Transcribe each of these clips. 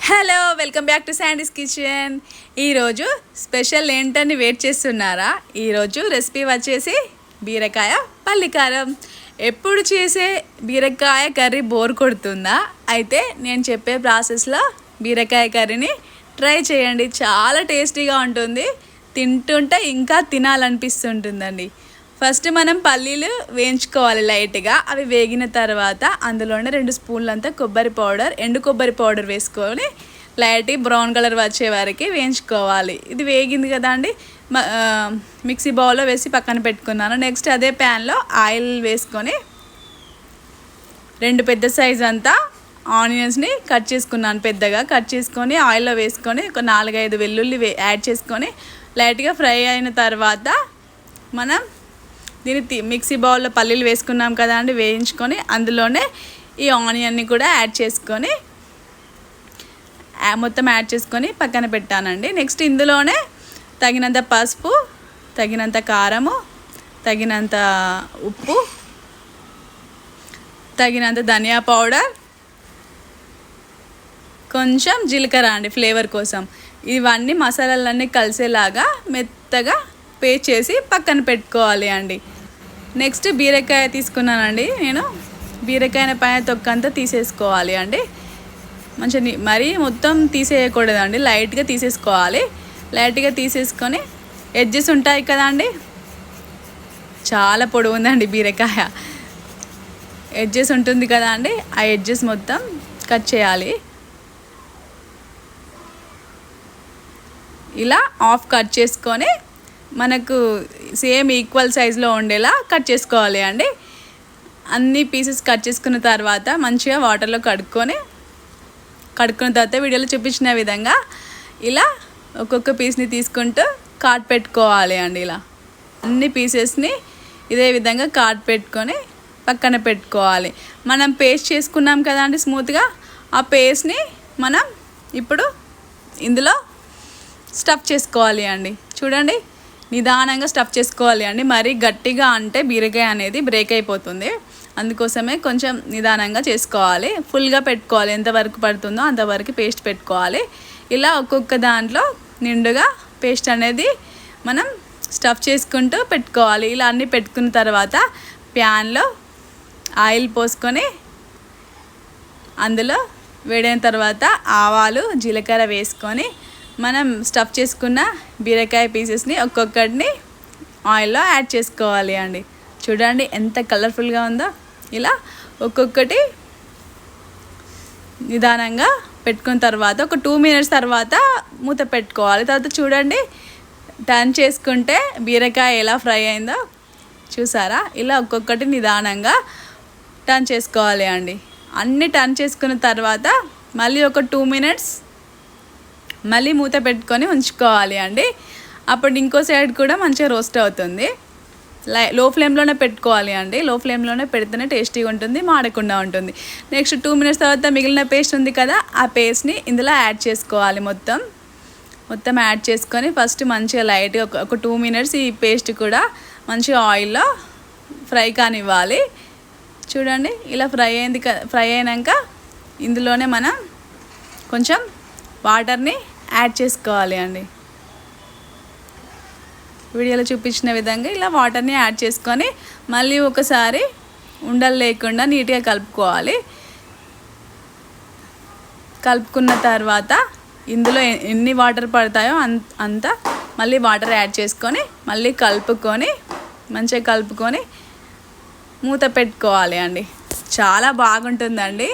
Hello welcome back to sandies kitchen. ఈరోజు special ఏంటని wait చేస్తున్నారా? ఈరోజు రెసిపీ వచ్చేసి బీరకాయ పల్లికారం. ఎప్పుడు చేసే బీరకాయ కర్రీ బోర్ కొడుతుందా? అయితే నేను చెప్పే ప్రాసెస్లో బీరకాయ కర్రీని ట్రై చేయండి. చాలా టేస్టీగా ఉంటుంది, తింటుంటే ఇంకా తినాలనిపిస్తుంటుందండి. ఫస్ట్ మనం పల్లీలు వేయించుకోవాలి లైట్గా. అవి వేగిన తర్వాత అందులోనే 2 స్పూన్లంతా కొబ్బరి పౌడర్, ఎండు కొబ్బరి పౌడర్ వేసుకొని లైట్ బ్రౌన్ కలర్ వచ్చే వరకు వేయించుకోవాలి. ఇది వేగింది కదా అండి, మిక్సీ బౌల్లో వేసి పక్కన పెట్టుకున్నాను. నెక్స్ట్ అదే ప్యాన్లో ఆయిల్ వేసుకొని 2 పెద్ద సైజ్ అంతా ఆనియన్స్ని కట్ చేసుకున్నాను. పెద్దగా కట్ చేసుకొని ఆయిల్లో వేసుకొని ఒక 4-5 వెల్లుల్లి యాడ్ చేసుకొని లైట్గా ఫ్రై అయిన తర్వాత మనం దీన్ని మిక్సీ బౌల్లో పల్లీలు వేసుకున్నాం కదా అండి, వేయించుకొని అందులోనే ఈ ఆనియన్ని కూడా యాడ్ చేసుకొని మొత్తం యాడ్ చేసుకొని పక్కన పెట్టానండి. నెక్స్ట్ ఇందులోనే తగినంత పసుపు, తగినంత కారము, తగినంత ఉప్పు, తగినంత ధనియా పౌడర్, కొంచెం జీలకర్ర అండి ఫ్లేవర్ కోసం. ఇవన్నీ మసాలాలన్నీ కలిసేలాగా మెత్తగా పేస్ట్ చేసి పక్కన పెట్టుకోవాలి అండి. నెక్స్ట్ బీరకాయ తీసుకున్నానండి నేను. బీరకాయ పైన తొక్కంతా తీసేసుకోవాలి అండి. మంచిగా మరీ మొత్తం తీసేయకూడదండి, లైట్గా తీసేసుకోవాలి. లైట్గా తీసేసుకొని ఎడ్జెస్ ఉంటాయి కదా అండి, చాలా పొడవు ఉందండి బీరకాయ. ఎడ్జెస్ ఉంటుంది కదా అండి, ఆ ఎడ్జెస్ మొత్తం కట్ చేయాలి. ఇలా హాఫ్ కట్ చేసుకొని మనకు సేమ్ ఈక్వల్ సైజులో ఉండేలా కట్ చేసుకోవాలి అండి. అన్ని పీసెస్ కట్ చేసుకున్న తర్వాత మంచిగా వాటర్లో కడుక్కున్న తర్వాత వీడియోలో చూపించిన విధంగా ఇలా ఒక్కొక్క పీస్ని తీసుకుంటూ కాట్ పెట్టుకోవాలి అండి. ఇలా అన్ని పీసెస్ని ఇదే విధంగా కాట్ పెట్టుకొని పక్కన పెట్టుకోవాలి. మనం పేస్ట్ చేసుకున్నాం కదా అండి స్మూత్గా, ఆ పేస్ట్ని మనం ఇప్పుడు ఇందులో స్టఫ్ చేసుకోవాలి అండి. చూడండి, నిదానంగా స్టఫ్ చేసుకోవాలి అండి. మరీ గట్టిగా అంటే బీరకాయ అనేది బ్రేక్ అయిపోతుంది, అందుకోసమే కొంచెం నిదానంగా చేసుకోవాలి. ఫుల్గా పెట్టుకోవాలి, ఎంతవరకు పడుతుందో అంతవరకు పేస్ట్ పెట్టుకోవాలి. ఇలా ఒక్కొక్క దాంట్లో నిండుగా పేస్ట్ అనేది మనం స్టఫ్ చేసుకుంటూ పెట్టుకోవాలి. ఇలా అన్నీ పెట్టుకున్న తర్వాత ప్యాన్లో ఆయిల్ పోసుకొని అందులో వేడైన తర్వాత ఆవాలు, జీలకర్ర వేసుకొని మనం స్టఫ్ చేసుకున్న బీరకాయ పీసెస్ని ఒక్కొక్కటిని ఆయిల్లో యాడ్ చేసుకోవాలి అండి. చూడండి ఎంత కలర్ఫుల్గా ఉందో. ఇలా ఒక్కొక్కటి నిదానంగా పెట్టుకున్న తర్వాత ఒక 2 మినిట్స్ తర్వాత మూత పెట్టుకోవాలి. తర్వాత చూడండి, టర్న్ చేసుకుంటే బీరకాయ ఎలా ఫ్రై అయిందో చూసారా. ఇలా ఒక్కొక్కటి నిదానంగా టర్న్ చేసుకోవాలి అండి. అన్నీ టర్న్ చేసుకున్న తర్వాత మళ్ళీ ఒక 2 మినిట్స్ మళ్ళీ మూత పెట్టుకొని ఉంచుకోవాలి అండి. అప్పుడు ఇంకో సైడ్ కూడా మంచిగా రోస్ట్ అవుతుంది. లో ఫ్లేమ్లోనే పెట్టుకోవాలి అండి. లో ఫ్లేమ్లోనే పెడితేనే టేస్టీగా ఉంటుంది, మాడకుండా ఉంటుంది. నెక్స్ట్ 2 మినిట్స్ తర్వాత మిగిలిన పేస్ట్ ఉంది కదా, ఆ పేస్ట్ని ఇందులో యాడ్ చేసుకోవాలి. మొత్తం యాడ్ చేసుకొని ఫస్ట్ మంచిగా లైట్గా ఒక 2 మినిట్స్ ఈ పేస్ట్ కూడా మంచిగా ఆయిల్లో ఫ్రై కానివ్వాలి. చూడండి, ఇలా ఫ్రై అయినాక ఇందులోనే మనం కొంచెం వాటర్ని యాడ్ చేసుకోవాలి అండి. వీడియోలో చూపించిన విధంగా ఇలా వాటర్ని యాడ్ చేసుకొని మళ్ళీ ఒకసారి ఉండలు లేకుండా నీట్గా కలుపుకోవాలి. కలుపుకున్న తర్వాత ఇందులో ఎన్ని వాటర్ పడతాయో అంత మళ్ళీ వాటర్ యాడ్ చేసుకొని మళ్ళీ మంచిగా కలుపుకొని మూత పెట్టుకోవాలి అండి. చాలా బాగుంటుందండి,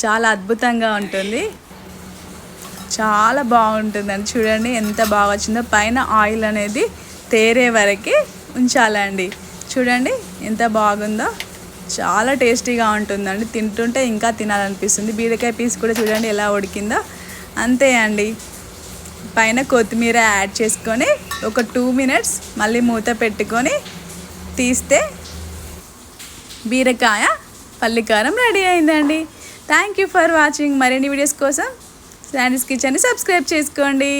చాలా అద్భుతంగా ఉంటుంది, చాలా బాగుంటుందండి. చూడండి ఎంత బాగా వచ్చిందో. పైన ఆయిల్ అనేది తేరే వరకు ఉంచాలండి. చూడండి ఎంత బాగుందో, చాలా టేస్టీగా ఉంటుందండి. తింటుంటే ఇంకా తినాలనిపిస్తుంది. బీరకాయ పీస్ కూడా చూడండి ఎలా ఉడికిందో. అంతే అండి. పైన కొత్తిమీర యాడ్ చేసుకొని ఒక 2 మినిట్స్ మళ్ళీ మూత పెట్టుకొని తీస్తే బీరకాయ పల్లికారం రెడీ అయిందండి. Thank you for watching. మరిన్ని వీడియోస్ కోసం శాండీస్ కిచెన్ని సబ్స్క్రైబ్ చేసుకోండి.